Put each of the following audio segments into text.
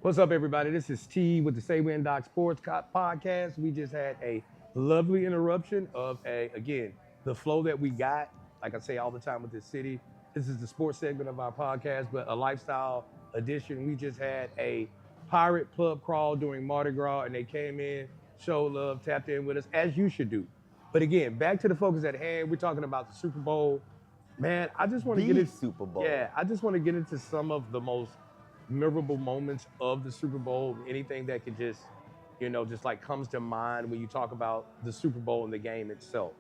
What's up, everybody? This is T with the Say When Doc Sports Podcast. We just had a lovely interruption of again, the flow that we got. Like I say all the time with this city, this is the sports segment of our podcast, but a lifestyle edition. We just had a pirate pub crawl during Mardi Gras, and they came in, showed love, tapped in with us, as you should do. But again, back to the focus at hand. We're talking about the Super Bowl. Man, I just want to get into Super Bowl. Yeah, I just want to get into some of the most memorable moments of the Super Bowl, anything that could just, just like comes to mind when you talk about the Super Bowl and the game itself.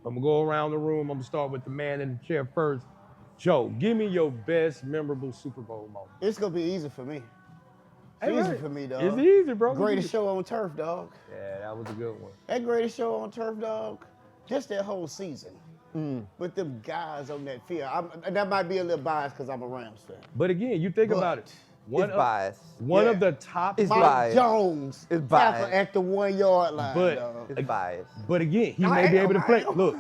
I'm gonna go around the room. I'm gonna start with the man in the chair first. Joe, give me your best memorable Super Bowl moment. It's gonna be easy for me. Hey, It's easy right. for me, dog. It's easy, bro. Greatest show on turf, dog. Yeah, that was a good one. That greatest show on turf, dog. Just that whole season. With them guys on that field. And that might be a little biased because I'm a Rams fan. But again, you think about it. It's biased. One Yeah. of the top. It's Mike biased. Jones It's tackle biased. at the 1 yard line, But- dog. It's biased. But again, he I may be am, able to I play. am. Look,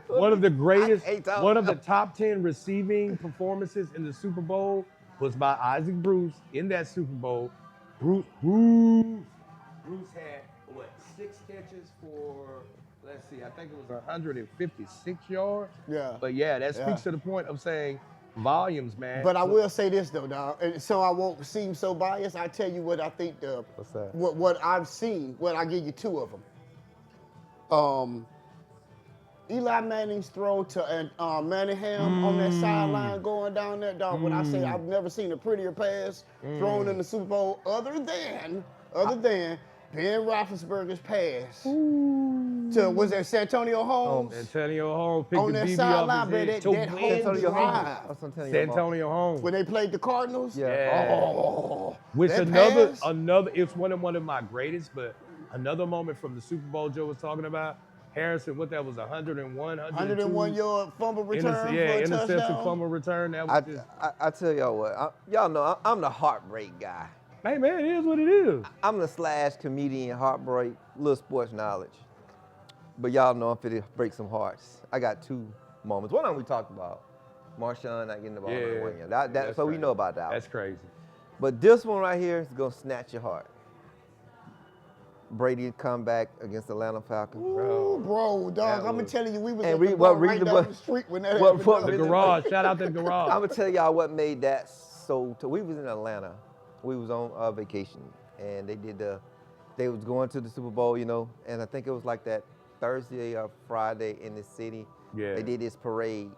one of the greatest, hate talking one of the about- top 10 receiving performances in the Super Bowl was by Isaac Bruce in that Super Bowl. Bruce had, 6 catches for, let's see, I think it was 156 yards. Yeah. But yeah, that speaks Yeah. to the point of saying volumes, man. But I will say this though, dog, and so I won't seem so biased. I tell you what I think What's that? what I've seen. What I give you 2 of them. Eli Manning's throw to Manningham on that sideline going down there, dog. When I say I've never seen a prettier pass thrown in the Super Bowl, other than Ben Roethlisberger's pass to was that Santonio Holmes Antonio Holmes picked on the that BB sideline, off his man. head That to whole win. Antonio drive. Holmes. That's what I'm telling you about. Santonio Holmes. When they played the Cardinals, Yeah. Oh, Which that another, pass? it's one of my greatest, but another moment from the Super Bowl Joe was talking about, Harrison, what that was, 101, 101 yard fumble return for a interception, touchdown. fumble return. That was just, I tell y'all what, y'all know I'm the heartbreak guy. hey man, it is what it is. I'm the / comedian heartbreak, little sports knowledge. But y'all know I'm finna break some hearts. I got 2 moments. One of them we talked about, Marshawn not getting the ball in the 1 year. That's So we crazy. know about that. That's crazy. But this one right here is gonna snatch your heart. Brady come back against the Atlanta Falcons. Ooh, bro, dog, That I'm was- telling you, we was And at re- the what bar right reason- down what- the street when that what- happened. what dog. The garage, shout out to the garage. I'm gonna tell y'all what made that so. We was in Atlanta. We was on vacation, and they was going to the Super Bowl, and I think it was like that Thursday or Friday in the city. Yeah. They did this parade,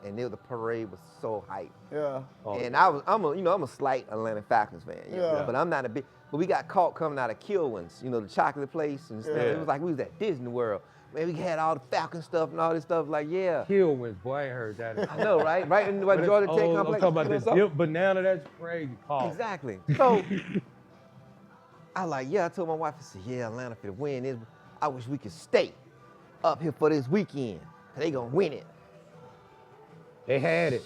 and the parade was so hype. Yeah. Oh, And I'm a slight Atlanta Falcons fan, Yeah. but I'm not a big. But we got caught coming out of Kilwins, the chocolate place and stuff. Yeah. It was like we was at Disney World. Man, we had all the Falcon stuff and all this stuff. Like, yeah, Kill wins, boy, I ain't heard that. I know, right? Right in what Georgia Tech I'm complex. talking about this So- dip banana, that's crazy. Paul. Exactly. So I told my wife, I said, yeah, Atlanta for the win. I wish we could stay up here for this weekend. They gonna win it. They had it.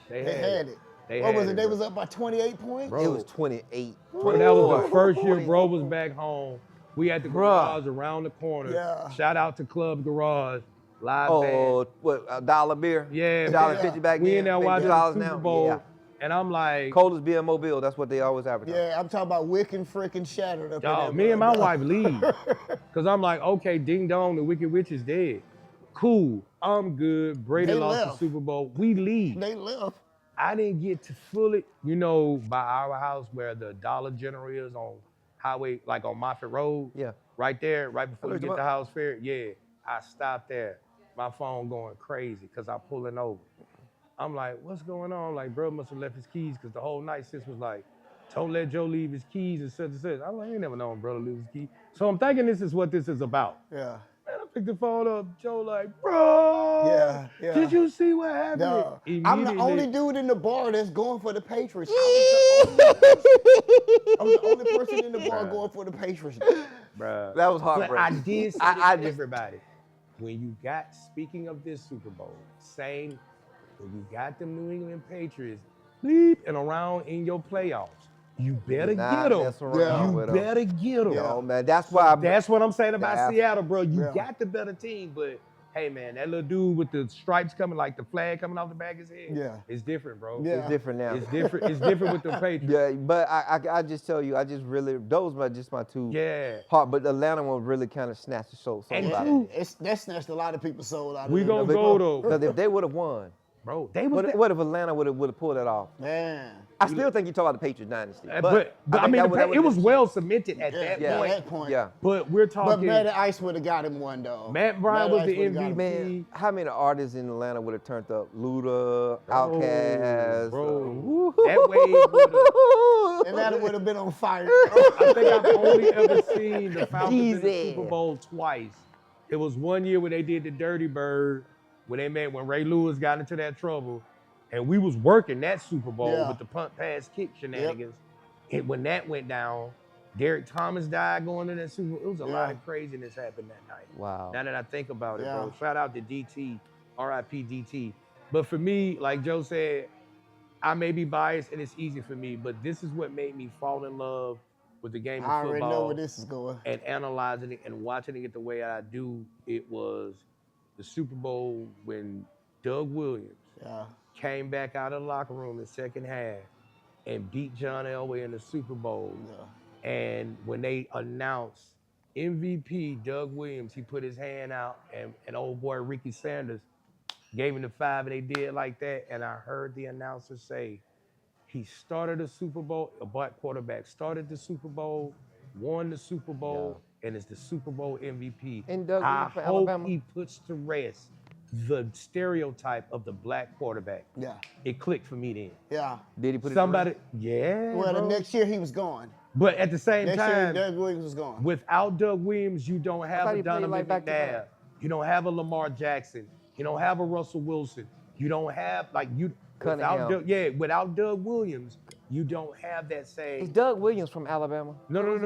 They had it. They What had was it? They bro. was up by 28 points? Bro. It was 28. When that was the 24. first year bro was back home, we had the garage around the corner. Yeah. Shout out to Club Garage, live Oh, band. what, $1 beer? Yeah, $1.50 back we then. in there Maybe watching $2 the Super now. Bowl, Yeah. and I'm like, Coldest beer in Mobile, that's what they always advertise. Yeah, I'm talking about Wick and freaking Shattered up in dog, that me and my mug, dog. wife leave. Because I'm like, okay, ding dong, the Wicked Witch is dead. Cool, I'm good. Brady They lost left. the Super Bowl. We leave. They left. I didn't get to fully, by our house where the Dollar General is on highway, like on Moffett Road. Yeah. Right there, right before you looked get them to up. House Fair. Yeah, I stopped there. My phone going crazy because I'm pulling over. I'm like, what's going on? Like, bro must have left his keys because the whole night sis was like, don't let Joe leave his keys and such and such. I'm like, I ain't never known brother lose his keys. So I'm thinking this is what this is about. Yeah. Man, I picked the phone up. Joe like, bro, Yeah. did you see what happened? No. I'm the Immediately- only dude in the bar that's going for the Patriots. I'm the only person in the bar going for the Patriots. Bruh. That was But heartbreaking. I did say I to just- everybody, when you got, speaking of this Super Bowl, when you got them New England Patriots bleep and around in your playoffs, you better Nah, get them. mess around You with 'em. better get them. Yeah. Oh man, that's why. That's what I'm saying about Yeah. Seattle, bro. You Yeah. got the better team, but hey man, that little dude with the stripes coming, like the flag coming off the back of his head. Yeah. It's different, bro. Yeah. It's different now. It's different. It's different with the Patriots. Yeah, but I just tell you, I just really those were just my two. Yeah. Hard, but the Atlanta one really kind of snatched the show. And Yeah, two- that snatched a lot of people's soul out of We it. gonna go though, Because if they would have won, bro. They was what if Atlanta would have pulled that off? Man. I still think you talk about the Patriots dynasty. but I think mean, that would- it was well cemented at Yeah, that yeah. point. At that point. Yeah. But we're But talking. Matty Ice would have got him one, though. Matt Bryant was Matty the Ice would've got him. Man, how many artists in Atlanta would have turned up? Luda, Outkast. bro. That wave Atlanta would have been on fire. I think I've only ever seen the Falcons in the Jeezy. Super Bowl twice. It was one year when they did the Dirty Bird, when Ray Lewis got into that trouble, and we was working that Super Bowl Yeah. with the punt, pass, kick shenanigans. When that went down, Derek Thomas died going to that Super Bowl. It was a lot Yeah. of craziness happened that night. Wow. Now that I think about it, Yeah. bro. Shout out to DT, RIP DT. But for me, like Joe said, I may be biased and it's easy for me, but this is what made me fall in love with the game of I already know football where this is going. and analyzing it and watching it the way I do. It was the Super Bowl when Doug Williams Yeah. came back out of the locker room in the second half and beat John Elway in the Super Bowl. Yeah. And when they announced MVP Doug Williams, he put his hand out and old boy Ricky Sanders gave him the 5 and they did like that. And I heard the announcer say, he started the Super Bowl, a black quarterback started the Super Bowl, won the Super Bowl, and is the Super Bowl MVP. And Doug I Williams for hope Alabama? he puts to rest the stereotype of the black quarterback. Yeah. It clicked for me then. Yeah. Did he put Somebody, it? yeah. Well, the bro. next year he was gone. But at the same Next year time, Doug Williams was gone. without Doug Williams, you don't have thought a he played Donovan like back to McNabb. back. You don't have a Lamar Jackson. You don't have a Russell Wilson. You don't have Cunningham. without Doug Williams, you don't have that Is same. Doug Williams from Alabama? No. Where's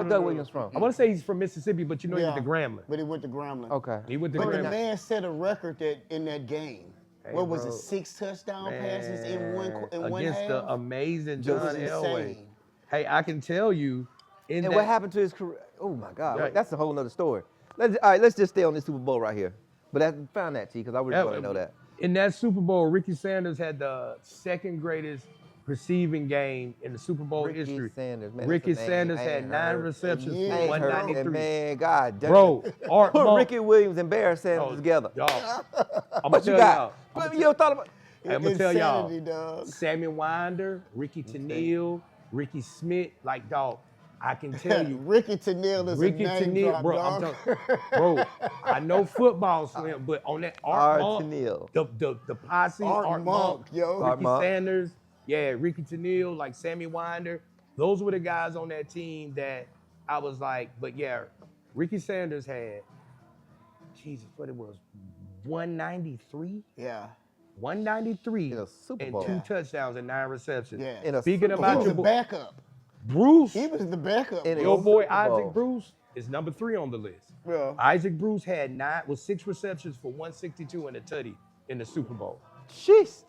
Doug Williams from? I want to say he's from Mississippi, but you know Yeah. he's the Grambling. But he went to Grambling. Okay. He went to But the Grambling. man set a record in that game. Hey, what was bro. it? 6 touchdown passes in one against half. the amazing It John was Elway. insane. Hey, I can tell you, in And that, what happened to his career? Oh my God, Right. that's a whole nother story. All right, let's just stay on this Super Bowl right here. But I found that, T, because I really Yeah, want to know that. In that Super Bowl, Ricky Sanders had the second greatest receiving game in the Super Bowl Ricky history. Sanders, man, Ricky that's a name Sanders I had ain't 9 heard. receptions Yeah. for I ain't heard that, 193. man. God damn Bro, it. Art Put Monk. Ricky Williams and Bear Sanders together. Y'all, I'm What gonna you tell y'all. got? But you ever thought about? I'm gonna tell y'all. Insanity, dog. Sammy Winder, Ricky Tennille, Ricky Smith, like dog. I can tell you, Ricky Tennille is Ricky a name Tennille, drop, bro. I'm dog. bro, I know football slam, but on that Art Art Monk, Tennille. the posse, Art Monk, yo. Art Ricky Monk. Sanders, yeah, Ricky Tennille, like Sammy Winder. Those were the guys on that team that I was like, but yeah, Ricky Sanders had, Jesus, what it was, 193? Yeah. 193 In a Super and Bowl. 2 touchdowns and 9 receptions. Yeah. In a Speaking Super about He was your the boy, backup. Bruce, He was the backup. In a your boy Super Bowl. Isaac Bruce is number 3 on the list. Bro. Isaac Bruce had 6 receptions for 162 and a tutty in the Super Bowl. Jeez.